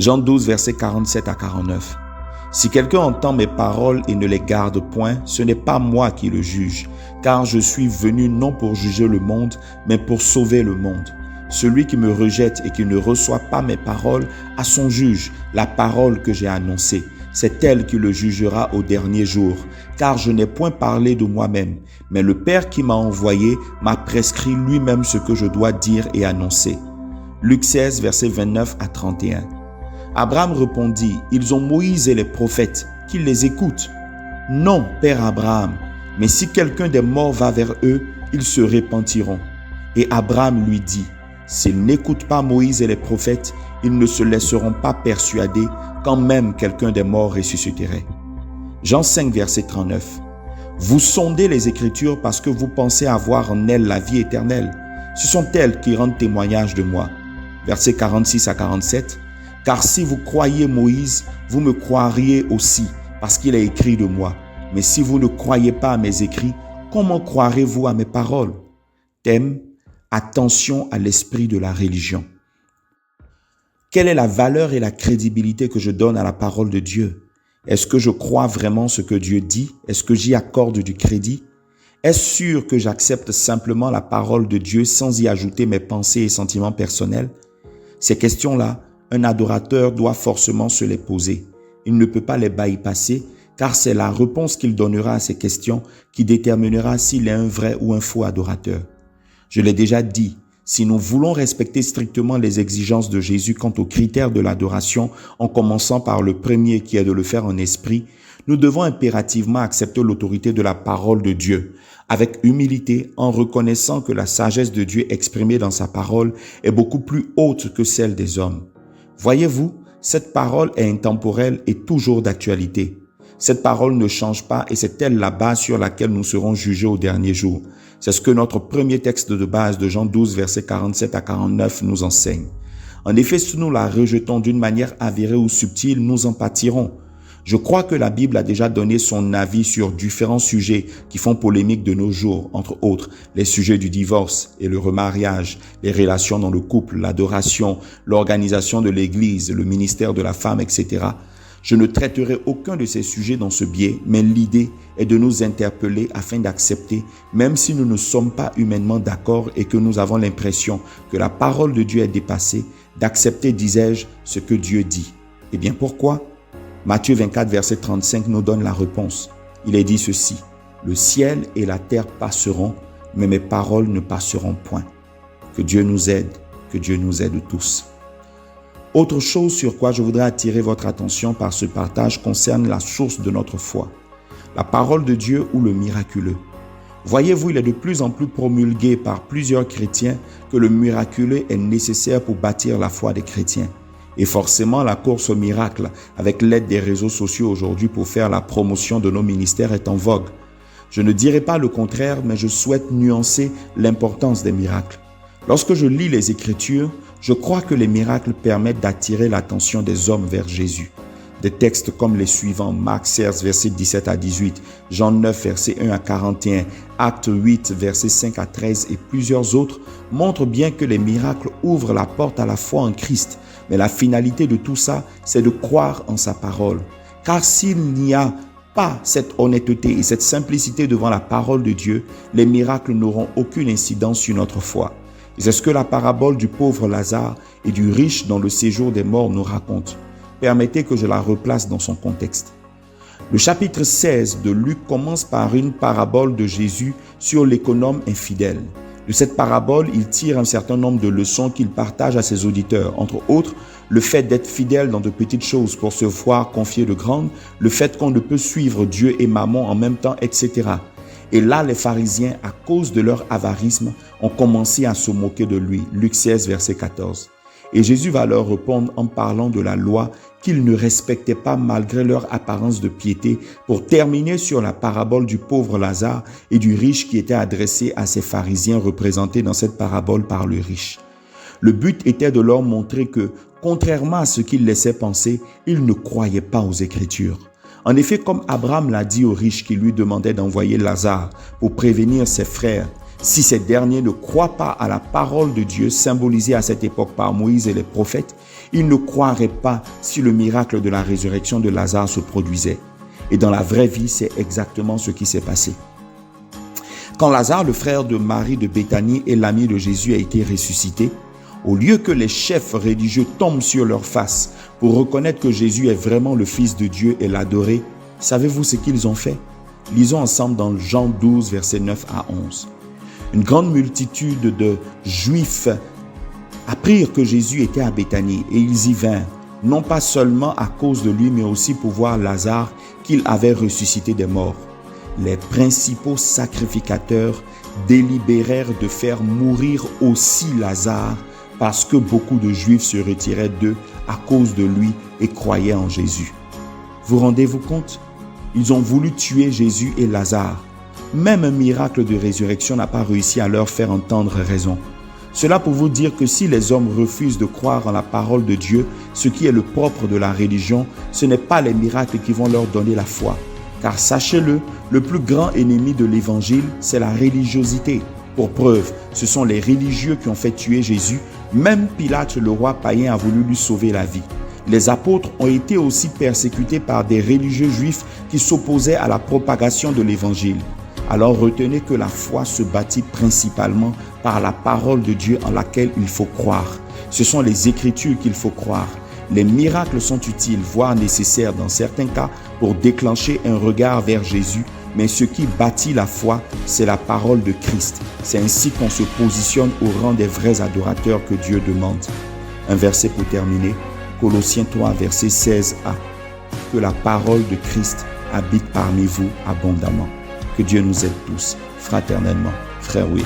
Jean 12, versets 47 à 49. Si quelqu'un entend mes paroles et ne les garde point, ce n'est pas moi qui le juge, car je suis venu non pour juger le monde, mais pour sauver le monde. Celui qui me rejette et qui ne reçoit pas mes paroles a son juge, la parole que j'ai annoncée. C'est elle qui le jugera au dernier jour, car je n'ai point parlé de moi-même, mais le Père qui m'a envoyé m'a prescrit lui-même ce que je dois dire et annoncer. Luc 16, versets 29 à 31. Abraham répondit, « Ils ont Moïse et les prophètes, qu'ils les écoutent. » « Non, Père Abraham, mais si quelqu'un des morts va vers eux, ils se repentiront. » Et Abraham lui dit, « S'ils n'écoutent pas Moïse et les prophètes, ils ne se laisseront pas persuader quand même quelqu'un des morts ressusciterait. » Jean 5, verset 39. « Vous sondez les Écritures parce que vous pensez avoir en elles la vie éternelle. Ce sont elles qui rendent témoignage de moi. » Versets 46 à 47. « Car si vous croyez Moïse, vous me croiriez aussi, parce qu'il a écrit de moi. Mais si vous ne croyez pas à mes écrits, comment croirez-vous à mes paroles ?» Thème: attention à l'esprit de la religion. Quelle est la valeur et la crédibilité que je donne à la parole de Dieu? Est-ce que je crois vraiment ce que Dieu dit? Est-ce que j'y accorde du crédit? Est-ce sûr que j'accepte simplement la parole de Dieu sans y ajouter mes pensées et sentiments personnels? Ces questions-là, un adorateur doit forcément se les poser. Il ne peut pas les bypasser, car c'est la réponse qu'il donnera à ces questions qui déterminera s'il est un vrai ou un faux adorateur. Je l'ai déjà dit, si nous voulons respecter strictement les exigences de Jésus quant aux critères de l'adoration, en commençant par le premier qui est de le faire en esprit, nous devons impérativement accepter l'autorité de la parole de Dieu, avec humilité, en reconnaissant que la sagesse de Dieu exprimée dans sa parole est beaucoup plus haute que celle des hommes. Voyez-vous, cette parole est intemporelle et toujours d'actualité. Cette parole ne change pas et c'est elle la base sur laquelle nous serons jugés au dernier jour. C'est ce que notre premier texte de base de Jean 12, versets 47 à 49 nous enseigne. En effet, si nous la rejetons d'une manière avérée ou subtile, nous en pâtirons. Je crois que la Bible a déjà donné son avis sur différents sujets qui font polémique de nos jours, entre autres les sujets du divorce et le remariage, les relations dans le couple, l'adoration, l'organisation de l'Église, le ministère de la femme, etc. Je ne traiterai aucun de ces sujets dans ce biais, mais l'idée est de nous interpeller afin d'accepter, même si nous ne sommes pas humainement d'accord et que nous avons l'impression que la parole de Dieu est dépassée, d'accepter, disais-je, ce que Dieu dit. Eh bien, pourquoi? Matthieu 24, verset 35 nous donne la réponse. Il est dit ceci: « Le ciel et la terre passeront, mais mes paroles ne passeront point. » Que Dieu nous aide tous. Autre chose sur quoi je voudrais attirer votre attention par ce partage concerne la source de notre foi. La parole de Dieu ou le miraculeux. Voyez-vous, il est de plus en plus promulgué par plusieurs chrétiens que le miraculeux est nécessaire pour bâtir la foi des chrétiens. Et forcément, la course au miracle, avec l'aide des réseaux sociaux aujourd'hui pour faire la promotion de nos ministères, est en vogue. Je ne dirai pas le contraire, mais je souhaite nuancer l'importance des miracles. Lorsque je lis les Écritures, je crois que les miracles permettent d'attirer l'attention des hommes vers Jésus. Des textes comme les suivants, Marc 16, versets 17 à 18, Jean 9, versets 1 à 41, Actes 8, versets 5 à 13 et plusieurs autres montrent bien que les miracles ouvrent la porte à la foi en Christ. Mais la finalité de tout ça, c'est de croire en sa parole. Car s'il n'y a pas cette honnêteté et cette simplicité devant la parole de Dieu, les miracles n'auront aucune incidence sur notre foi. Et c'est ce que la parabole du pauvre Lazare et du riche dans le séjour des morts nous raconte. Permettez que je la replace dans son contexte. Le chapitre 16 de Luc commence par une parabole de Jésus sur l'économe infidèle. De cette parabole, il tire un certain nombre de leçons qu'il partage à ses auditeurs, entre autres le fait d'être fidèle dans de petites choses pour se voir confier de grandes, le fait qu'on ne peut suivre Dieu et Mammon en même temps, etc. Et là, les pharisiens, à cause de leur avarisme, ont commencé à se moquer de lui. Luc 16, verset 14. Et Jésus va leur répondre en parlant de la loi qu'ils ne respectaient pas malgré leur apparence de piété, pour terminer sur la parabole du pauvre Lazare et du riche qui était adressée à ces pharisiens représentés dans cette parabole par le riche. Le but était de leur montrer que, contrairement à ce qu'ils laissaient penser, ils ne croyaient pas aux Écritures. En effet, comme Abraham l'a dit au riche qui lui demandait d'envoyer Lazare pour prévenir ses frères, si ces derniers ne croient pas à la parole de Dieu symbolisée à cette époque par Moïse et les prophètes, Ils ne croiraient pas si le miracle de la résurrection de Lazare se produisait. Et dans la vraie vie, c'est exactement ce qui s'est passé. Quand Lazare, le frère de Marie de Béthanie et l'ami de Jésus, a été ressuscité, au lieu que les chefs religieux tombent sur leur face pour reconnaître que Jésus est vraiment le Fils de Dieu et l'adorer, savez-vous ce qu'ils ont fait? Lisons ensemble dans Jean 12, versets 9 à 11. Une grande multitude de Juifs apprirent que Jésus était à Béthanie et ils y vinrent, non pas seulement à cause de lui, mais aussi pour voir Lazare qu'il avait ressuscité des morts. Les principaux sacrificateurs délibérèrent de faire mourir aussi Lazare parce que beaucoup de Juifs se retiraient d'eux à cause de lui et croyaient en Jésus. Vous rendez-vous compte? Ils ont voulu tuer Jésus et Lazare. Même un miracle de résurrection n'a pas réussi à leur faire entendre raison. Cela pour vous dire que si les hommes refusent de croire en la parole de Dieu, ce qui est le propre de la religion, ce n'est pas les miracles qui vont leur donner la foi. Car sachez-le, le plus grand ennemi de l'évangile, c'est la religiosité. Pour preuve, ce sont les religieux qui ont fait tuer Jésus. Même Pilate, le roi païen, a voulu lui sauver la vie. Les apôtres ont été aussi persécutés par des religieux juifs qui s'opposaient à la propagation de l'évangile. Alors retenez que la foi se bâtit principalement par la parole de Dieu en laquelle il faut croire. Ce sont les Écritures qu'il faut croire. Les miracles sont utiles, voire nécessaires dans certains cas pour déclencher un regard vers Jésus, mais ce qui bâtit la foi, c'est la parole de Christ. C'est ainsi qu'on se positionne au rang des vrais adorateurs que Dieu demande. Un verset pour terminer, Colossiens 3, verset 16a. Que la parole de Christ habite parmi vous abondamment. Que Dieu nous aide tous, fraternellement. Frère, oui.